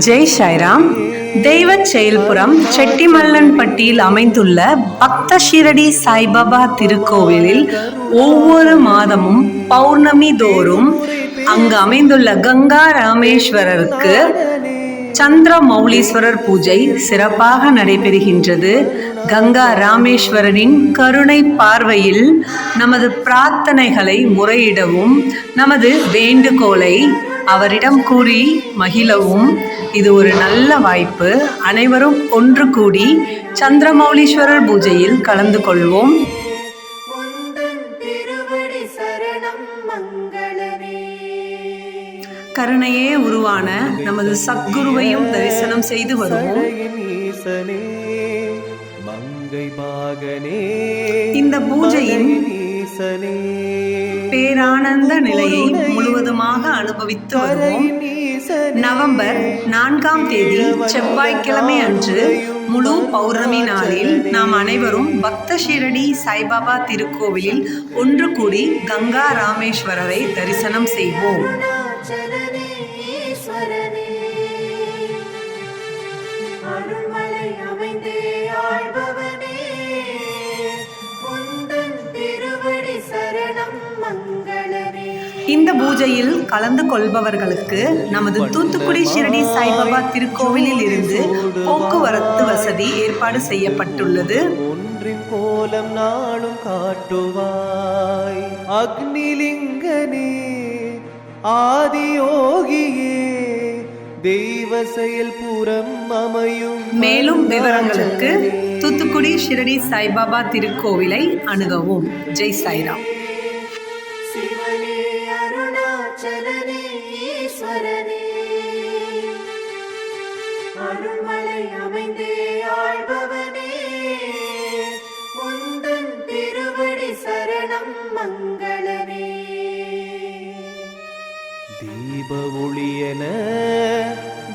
ஜெய் சாய்ராம். தெய்வ செயல்புரம் செட்டிமல்லன்பட்டியில் அமைந்துள்ள பக்த ஷிரடி சாய்பாபா திருக்கோவிலில் ஒவ்வொரு மாதமும் பௌர்ணமி தோறும் அங்கு அமைந்துள்ள கங்கா ராமேஸ்வரருக்கு சந்திர மௌலீஸ்வரர் பூஜை சிறப்பாக நடைபெறுகின்றது. கங்கா ராமேஸ்வரனின் கருணை பார்வையில் நமது பிரார்த்தனைகளை முறையிடவும் நமது வேண்டுகோளை அவரிடம் கூறி மகிழவும் இது ஒரு நல்ல வாய்ப்பு. அனைவரும் ஒன்று கூடி சந்திரமௌலீஸ்வரர் பூஜையில் கலந்து கொள்வோம். கருணையே உருவான நமது சத்குருவையும் தரிசனம் செய்து வருவோம். இந்த பூஜையின் பேரானந்த நிலையை முழுவதுமாக அனுபவித்து வருவோம். நவம்பர் 4ஆம் தேதி செவ்வாய்க்கிழமை அன்று முழு பௌர்ணமி நாளில் நாம் அனைவரும் பக்த ஷிரடி சாய்பாபா திருக்கோவிலில் ஒன்று கூடி கங்கா ராமேஸ்வரரை தரிசனம் செய்வோம். இந்த பூஜையில் கலந்து கொள்பவர்களுக்கு நமது தூத்துக்குடி ஷிரடி சாய்பாபா திருக்கோவிலில் இருந்து போக்குவரத்து வசதி ஏற்பாடு செய்யப்பட்டுள்ளது. ஒன்றின் கோலம் நாளும் காட்டுவாய் அக்னிலிங்கனே ஆதியோகியே தெய்வ செயல்புரம் அமையும். மேலும் விவரங்களுக்கு தூத்துக்குடி ஷிரடி சாய்பாபா திருக்கோவிலை அணுகவும். ஜெய் சாய்ராம். சிவனே அருணாச்சலனே ஈஸ்வரனே அருள்மலை அமைந்தே ஆழ்பவனே உந்தன் திருவடி சரணம் மங்களனே. தீப ஒளியென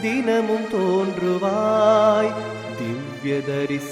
தினமும் தோன்றுவாய் திவ்ய தரிசன